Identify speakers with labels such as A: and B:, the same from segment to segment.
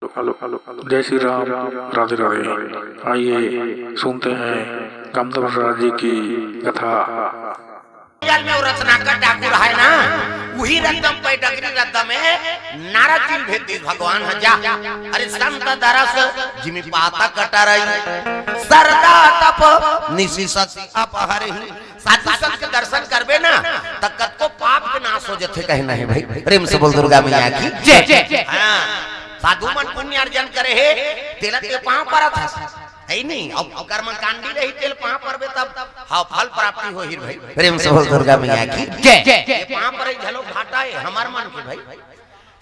A: जय श्री राम, राधे राधे। आइए सुनते हैं कामदेव जी की कथा।
B: जल में रत्नाकर ठाकुर है ना, वही रत्नम पे डगरी रत्न में नारद जी भेद दी भगवान हजा। अरे संत दरस जिमि पाता कटा रही सरदा तप निसी सती अपहरही। साधु संत के दर्शन करबे ना तकत को पाप के नाश हो जथे कहना है भाई। प्रेम से बोल दुर्गा मैया की जय। हां, साधु मन पुण्य अर्जन करे है तिलक के पांव परत है नहीं। अब कर्म कांडी रही तेल पांव परबे तब हां फल प्राप्ति हो ही भाई। प्रेम से बोल दुर्गा मैया की जय। ये पांव पर झलो घाटा है हमार मन के भाई।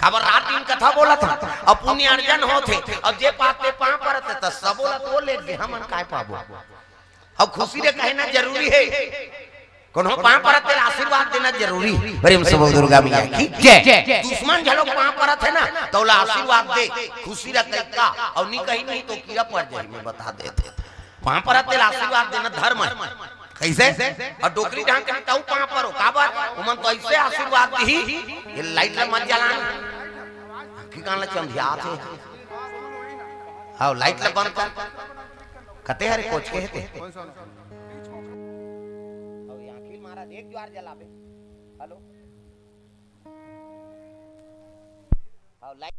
B: खबर रात दिन कथा बोला था अब पुण्य अर्जन होते अब जे पाते पांव परत त सब बोला तो ले के हमन काय पाबो। अब खुशी रे कहना जरूरी है, कोनो पांव परत तेरा आशीर्वाद देना जरूरी। प्रेम से बोल दुर्गा मैया की जय। दुश्मन झलो पांव परत है ना तोला आशीर्वाद दे खुशी रे कहता और नहीं कहीं नहीं तो कीड़ा पड़ जाए। मैं बता देते पांव परत तेरा आशीर्वाद देना धर्म है। कैसे और डोकरी ढंग के ताऊ पांव परो काबर उमन तो ऐसे आशीर्वाद दी ये लाइट मत जलाना की कान चंधिया थे। हां लाइट ल बंद कर कते हरे कोच के हेते एक ज्वार जलाबे। हेलो हां लाइट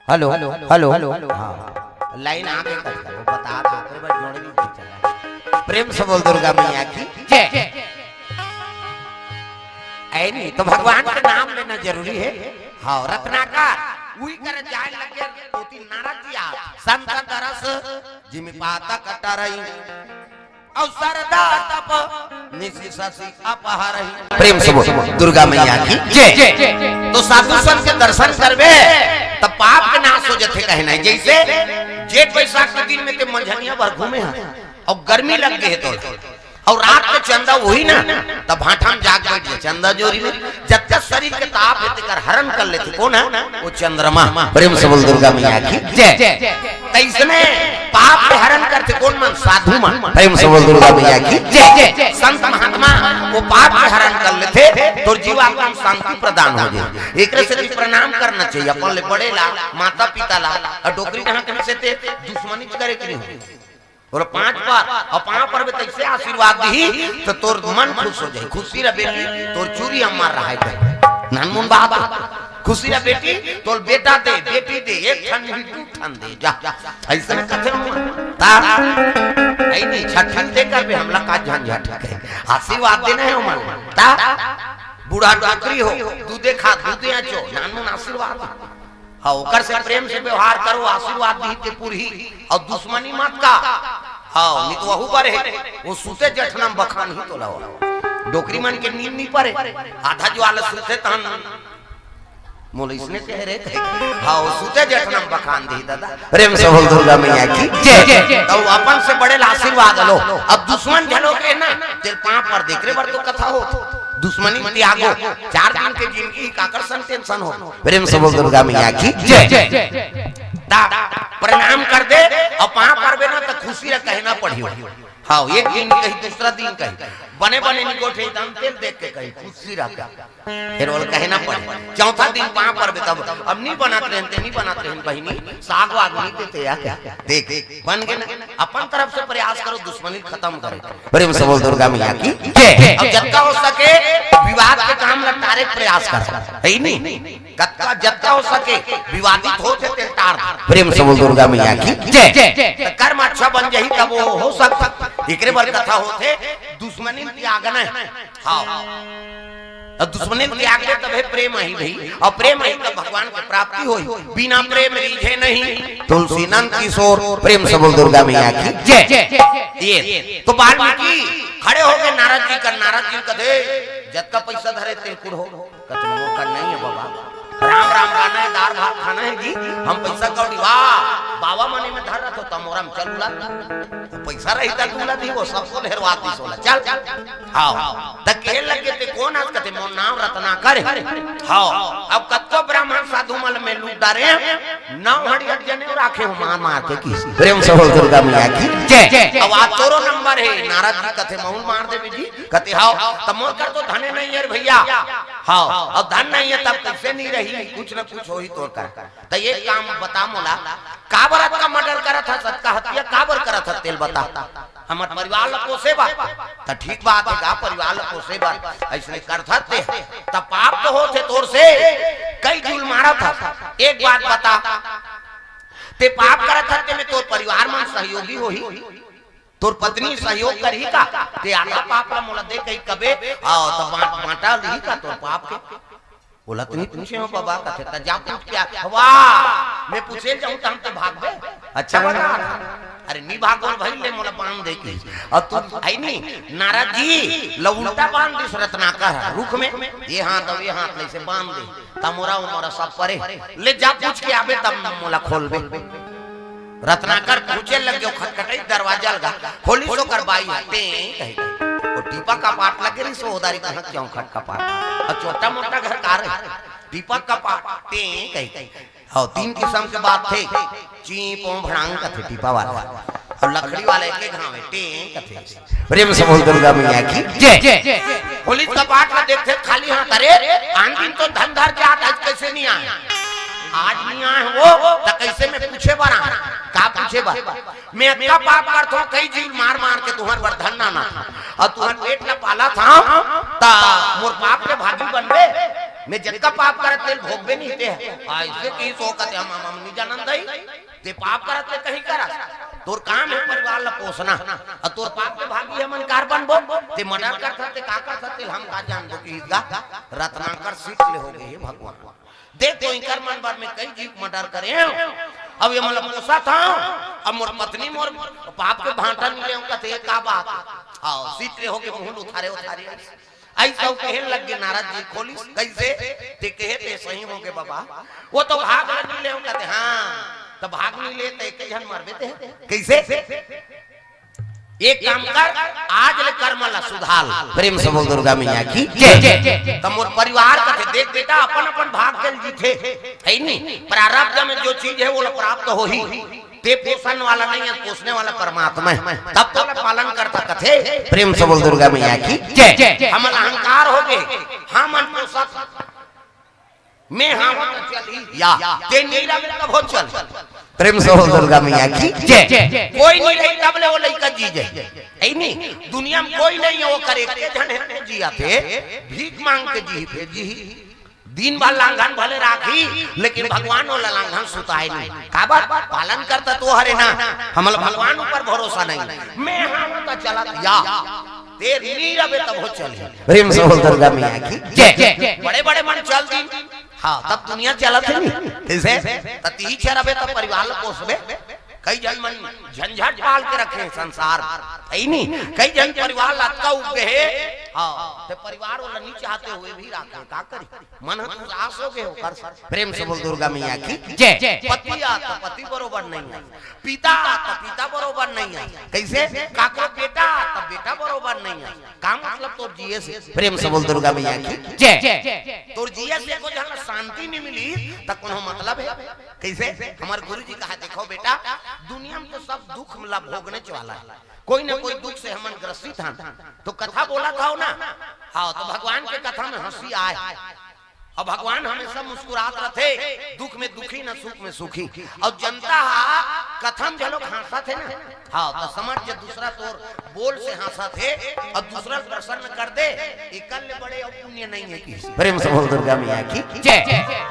B: हेलो हेलो हेलो हां लाइन आगे करता वो बता था फिर बस जोड़े नहीं चला। प्रेम से बोल दुर्गा मैया की जय। ऐ नहीं तो भगवान का नाम लेना जरूरी है। हां रत्नाकर वही करे जाए लगे तोती नारद जी आ संत दरस जिमि पाता कटा रही और सरदा तप निसी ससी अपहरही। प्रेम से बोल दुर्गा मैया की जय। तो साधु संत के दर्शन करबे तब पाप के नाश हो जथे कहना है। जैसे जेठ बैसाख के दिन में ते मंझनिया भर घूमे हैं और गर्मी लग गई है तो और रात में चंदा वही ना तब भाठा में जाग बैठे चंदा जोरी में जब तक शरीर के ताप है तेकर हरण कर लेते कौन है वो चंद्रमा। प्रेम से बोल दुर्गा मैया की जय। कैसने पाप के हरण करते कौन मन साधु मन। प्रेम से बोल दुर्गा मैया की जय। संत महात्मा वो पाप के हरण कर लेते तो जीवात्मा को शांति प्रदान हो जाए। एक से प्रणाम करना चाहिए अपन ले बड़े ला माता पिता ला और डोकरी कहां कहां से ते दुश्मनी करे कि नहीं और 5 बार और 5 पर भी तैसे आशीर्वाद दी तो तोर मन खुश हो जाए। खुशी रे बेटी तोर चूरी हम मार रहा है नानमुन बात खुशी रे बेटी तोर बेटा दे बेटी दे एक ठन भी 2 ठन दे जा ऐसे में कथे ता आई नहीं छठन दे कर भी हमला का झंझट है आशीर्वाद देना है मन ता बूढ़ा डोकरी हो दूधे खा दूधे आचो नानमुन आशीर्वाद हाँ ओकर से प्रेम से व्यवहार करो आशीर्वाद दी ते पूरी और दुश्मनी मत का। हाँ नहीं तो वहु पर है वो सूते जठनम बखान ही तो लाओ डोकरी मन के नींद नहीं पड़े आधा जो आलस सुते तहन मोल इसने कह रहे हाँ वो सूते जठनम बखान दी दादा। प्रेम से बोल दुर्गा मैया की जय। तो अपन से बड़े आशीर्वाद लो अब दुश्मन झलो के ना तेरे पांव पर देख रे बर तो कथा हो दुश्मनी त्यागो 4 दिन के जिंदगी का आकर्षण टेंशन हो। प्रेम से बोल दुर्गा मैया की जय। प्रणाम कर दे और पांव परबे ना तो खुशी रे कहना पड़ी। हाँ एक दिन कहीं दूसरा दिन कहीं बने बने निकोठे दाम तेल देख के कहीं खुशी रहा फिर वो कहना पड़े। चौथा दिन पांव परबे तब अब नहीं बनाते रहते नहीं बनाते हैं बहिनी साग वाग नहीं देते या क्या देख बन गए ना अपन तरफ से प्रयास करो दुश्मनी खत्म करे। प्रेम से बोल दुर्गा मैया की जय। अब जत्ता हो सके विवाद के काम लटारे प्रयास कर है नहीं कत्ता जत्ता हो सके विवादित हो ते टार। प्रेम से बोल दुर्गा मैया की जय। कर्म अच्छा बन जाही तब वो हो सकता एकरे बार कथा होते दुश्मनी त्यागना है। हां और दुश्मनी त्याग दे तबे प्रेम ही भाई और प्रेम ही तब भगवान की प्राप्ति होई बिना प्रेम रीझे नहीं। तुलसी नंद किशोर प्रेम से बोल दुर्गा मैया की जय। ये तो वाल्मीकि खड़े हो गए नारद जी का दे जत का पैसा धरे तिलकुर हो कतना वो करना ही है बाबा राम राम गाना है दाल भात खाना है जी हम पैसा कौड़ी वाह बाबा मनी में धर रहा तो मोरा में चल उला पैसा रही था दूला दी वो सबको हेरवा दी सोला चल हां त के लगे ते कौन आज कते मोर नाम रत्ना करे हां अब कत्तो ब्राह्मण साधु मल में लूट डारे नाव हड़ियट जने राखे हो मार मार के किसी प्रेम से बोल दुर्गा मैया की जय। अब आ तोरो नंबर है नारद जी कथे मौन मार देवी जी कते हां त मोर कर तो धने नहीं है भैया हां अब धन नहीं है तब कैसे नहीं रही कुछ न कुछ हो ही तोर कर त ये काम बता मोला काबरत का मर्डर करा था सबका हत्या काबर करा था तेल बता हमर परिवार को सेवा त ठीक बात है का परिवार को सेवा ऐसे करथा ते त पाप तो होते तोर से कई जुल मारा था एक बात बता ते पाप करा था ते में तोर परिवार में सहयोगी होही तोर पत्नी सहयोग करही का ते आला पाप ला मोला दे कई कबे आओ त बांटा ली का तोर पाप के बोला तुम पूछे हो बाबा कथे त जा पूछ क्या वाह मैं पूछे जाऊं त हम तो भागबे अच्छा बता अरे नी भागोल भाई ले मोला बांध दे के अब तू आई नहीं नारद जी ल उल्टा बांध दिस रत्नाकर रुख में ये हाथ अब ये हाथ ले से बांध दे तमोरा उमरा सब परे ले जा पूछ के आबे तब मोला खोलबे रत्नाकर पूछे लग गयो खटखटाई दरवाजा लगा खोली सो कर बाई हटे कहे और टीपा का पाट लगे रही सोदारी कहां क्यों खट का पाट और छोटा मोटा घर कार है टीपा का पाट टे कही हां तीन किस्म के बात थे चीपो भड़ांग का थे टीपा वाला और लकड़ी वाले के घाव में टे कथे प्रेम से बोल दुर्गा मैया की जय। पुलिस का पाट ला देखते खाली हाथ अरे आन दिन तो धन धर के आज कैसे नहीं आए आज नहीं आए वो तो कैसे मैं पूछे बारा का पूछे बा मैं क्या पाप करता हूं कई जीव मार मार के तुम्हार वर्धन ना और तुम्हार पेट ला पाला था ता मोर पाप के भागी बनबे मैं जगका पाप करत तेल भोगबे नहीं ते ऐसे की सो कहते हम नहीं जानन दई ते पाप करत ले कहीं करा तोर काम है परिवार ला पोसना और तोर पाप के भागी हमन कार बनबो ते मर्डर करत ते का करत ते हम का जान दो कि इसका रत्नाकर सीट ले हो गए भगवान देखो इनकर मन भर में कई जीव मर्डर करे अब ये मतलब पोसा था अब मोर पत्नी मोर पाप के भांटा मिले उनका ते का बात आओ सीट ले हो के मुंह उठारे ऐसा कहे लग गए नारद जी खोली कैसे ते कहे ते सही हो गए बाबा वो तो भाग नहीं ले कहते हां तो भाग नहीं ले ते कई जन मरबे ते कैसे एक काम कर आज ले कर्मला सुधाल प्रेम से बोल दुर्गा मैया की जय। तमोर परिवार का देख बेटा अपन अपन भाग गल जी थे है नहीं प्रारब्ध में जो चीज है वो प्राप्त हो ही ते पोषण वाला नहीं है पोषने वाला परमात्मा है तब तो पालन करता कथे प्रेम से बोल दुर्गा मैया की जय। हम अहंकार हो गए हम मन पोषक मैं हम चली या ते नीरा में कब हो चल प्रेम से बोल दुर्गा मैया की जय। कोई नहीं रही तब ले वो लइका जी जाए ऐ नहीं दुनिया में कोई नहीं है वो करे के जने जिया थे भीख मांग के जी दिन भर लांघन भले राखी लेकिन भगवान वाला लांघन सुताए नहीं काबर पालन करता तो हरे ना हमल भगवान ऊपर भरोसा नहीं मैं हम तो चला या तेरी नीरा बे तब हो चली प्रेम से बोल दुर्गा मैया की जय। बड़े बड़े मन चल दी हां तब दुनिया चलत है नहीं कैसे तती छरबे तब परिवार पोसबे कई जन मन झंझट डाल के रखे संसार है नहीं कई जन परिवार लटका उगे हां ते परिवार वाला नहीं चाहते हुए भी रखे का करी मन उदास हो गए हो कर प्रेम से बोल दुर्गा मैया की जय। पतिया तो पति बरोबर नहीं है पिता तो पिता बरोबर नहीं है कैसे काका बेटा तो बेटा बरोबर नहीं है का मतलब तो जिए से प्रेम से बोल दुर्गा मैया की जय। तो जिए से को जहां शांति नहीं मिली त कोनो मतलब है कैसे हमारे गुरुजी कहा देखो बेटा दुनिया में तो सब दुख मतलब भोगने वाला है कोई ना कोई दुख से हमन ग्रसित हैं तो कथा बोला था ना हाँ तो भगवान के कथा में हंसी आए और भगवान हमेशा मुस्कुरात रहते दुख में दुखी न सुख में सुखी और जनता कथन जो लोग हंसा थे ना हाँ तो समझ जो दूसरा तोर बोल से हंसा थे और दूसरा प्रसन्न कर दे इकल बड़े और पुण्य नहीं है किसी प्रेम से बोल दुर्गा मैया की जय।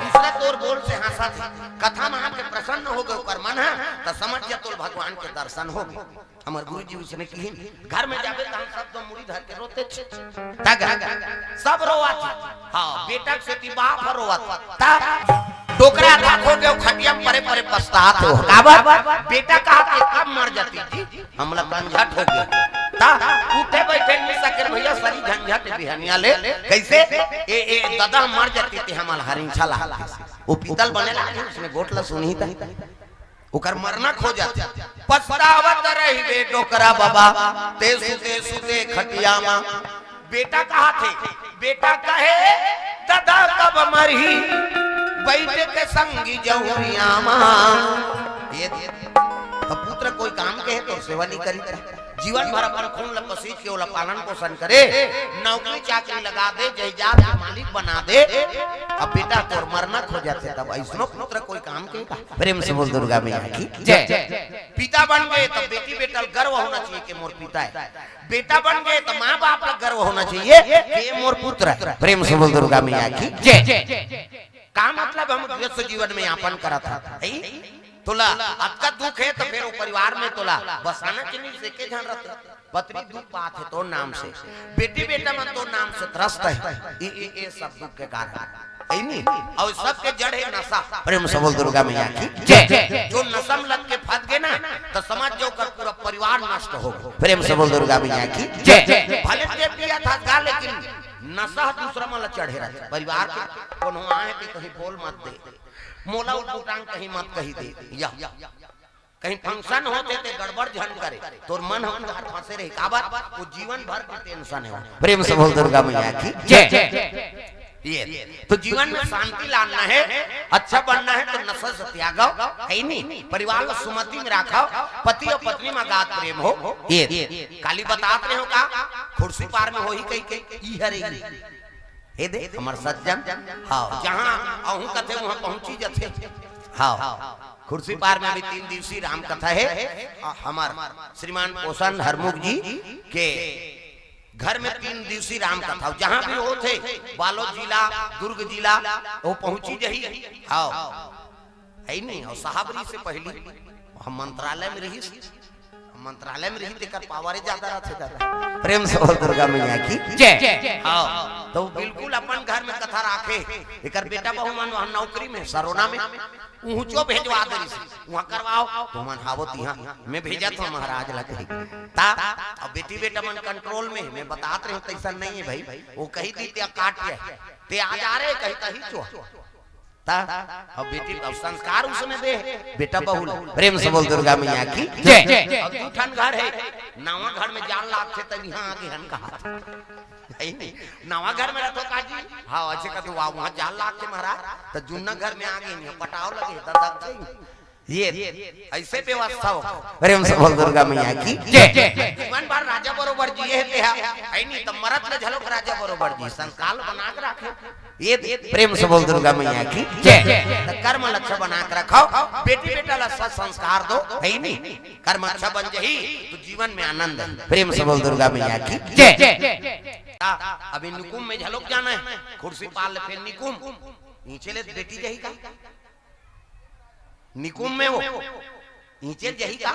B: दूसरा तोर बोल से हंसा थे कथा में आके प्रसन्न हो गए कर मन है तो समझ जा तोर भगवान के दर्शन हो गए हमारे गुरुजी उसने की घर में जाबे त हम सब तो मुड़ी धर के रोते सब रोवत हां बेटा से ती बाप रोवत ता टोकरा राखो के खटिया परे परे पछतात हो काबर बेटा कहा के कब मर जाती जी हमला झंझट हो गया ता उठे बैठे नहीं सके भैया सारी झंझट बिहनिया ले कैसे ए दादा मर जाती थी हमार हरिंछा ला वो पीतल बने लागे उसने गोटला सुनी था ओकर मरना खो जाते पछतावत रही बे डोकरा बाबा ते सुते खटिया मां बेटा कहा थे बेटा कहे दादा कब मरही बैठे के संगी जहुरिया मां ये तो पुत्र कोई काम के है तो सेवा नहीं करी जीवन भर अपन खून लपसीज के ओला पालन पोषण करे नौकरी चाकरी लगा दे जयजाद के मालिक बना दे अब बेटा तोर मरना खो जाते तब ऐसनो पुत्र कोई काम के प्रेम से बोल दुर्गा मैया की जय। पिता बन गए तो बेटी बेटा गर्व होना चाहिए कि मोर पिता है बेटा बन गए तो माँ बाप का गर्व होना चाहिए कि ये मोर पुत्र है प्रेम से बोल दुर्गा मैया की जय। का मतलब हम व्यस्त जीवन में यापन करा था तोला आपका दुख है तो फिर वो परिवार में तोला बसाना चली से के जान रहते पत्नी दुख पात है तो नाम से बेटी बेटा मन तो नाम से त्रस्त है ये सब दुख के कारण है नहीं और सब के जड़ है नशा प्रेम से बोल दुर्गा मैया की जय। जो नशा में लग के फंस गए ना तो समझ जो कर पूरा परिवार नष्ट हो प्रेम से बोल दुर्गा मैया की जय। भले दे पिया था गा लेकिन नशा दूसरा में चढ़े रहते परिवार के कोनो आए कि कहीं बोल मत दे मोला उठांग कहीं मत कही दे या कहीं फंक्शन होते थे गड़बड़ झन करे तोर मन हम घर फंसे रहे काबर वो जीवन भर के टेंशन है प्रेम से बोल दुर्गा मैया की जय। ये तो जीवन में शांति लाना है अच्छा बनना है तो नशा से त्यागो है नहीं परिवार को सुमति में रखो पति और पत्नी में गात प्रेम हो ये काली बतात रहे हो का कुर्सी पार में हो ही कहीं ई हरे हे दे हमर सज्जन हां जहां अहू कथे वहां पहुंची जथे हां कुर्सी पार में भी 3 दिवसीय राम कथा है हमार श्रीमान पोषण हरमुख जी के घर में 3 दिवसीय राम कथा जहां भी हो थे बालोद जिला दुर्ग जिला वो पहुंची जही हां है नहीं और साहबरी से पहली हम मंत्रालय में रही देकर पावर ज्यादा रहते दादा प्रेम से बोल दुर्गा मैया की जय। हां तो बिल्कुल अपन घर में कथा राखे एकर बेटा बहू मन वहां नौकरी में सरोना में ऊंचो भेजवा दे वहां करवाओ तो मन हावत यहां मैं भेजा था महाराज लगे ता अब बेटी बेटा मन कंट्रोल में मैं बतात रहे तैसा नहीं है भाई वो कही दी ते काट के ते आ जा रहे कहीं कहीं चो अब बेटी अब संस्कार उसने दे बेटा बहुल प्रेम से बोल दुर्गा मैया की जय। अब दूठन घर है नवा घर में जान लाग थे तब यहाँ आगे हन कहा नहीं नवा घर में रखो काजी हाँ अच्छे कहते वहां जान लाग थे महाराज तो जुन्ना घर में आगे नहीं पटाव लगे दर्द ये ऐसे व्यवस्था हो प्रेम से बोल दुर्गा मैया की जय। जीवन भर राजा बरोबर जी है नहीं तो मरत में झलक राजा बरोबर जी संस्कार बना के रखे ये प्रेम से बोल दुर्गा मैया की जय। कर्म लक्ष्य बना के रखो बेटी बेटा ला संस्कार दो है नहीं कर्म अच्छा बन जही तो जीवन में आनंद है प्रेम से बोल दुर्गा मैया की जय। अभी निकुम में झलक जाना है कुर्सी पाल ले फिर निकुम नीचे ले बेटी जही का निकुम में वो नीचे जही का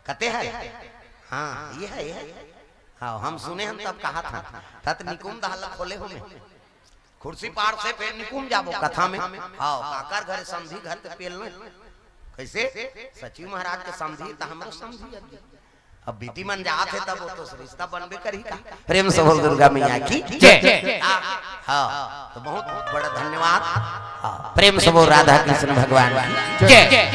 B: कहते हैं हाँ ये है हाँ हम सुने हम तब कहा था तत निकुम दहला खोले हो में कुर्सी पार से फिर निकुम जाबो कथा में हाँ काकर घर समझी घर ते पेलने कैसे सचिव महाराज के समझी तो हमरो समझी अब बेटी मन जात है तब वो तो रिश्ता बनबे करी का प्रेम से बोल दुर्गा मैया की जय। हाँ तो बहुत बड़ा धन्यवाद प्रेम से बोल राधा कृष्ण भगवान की जय।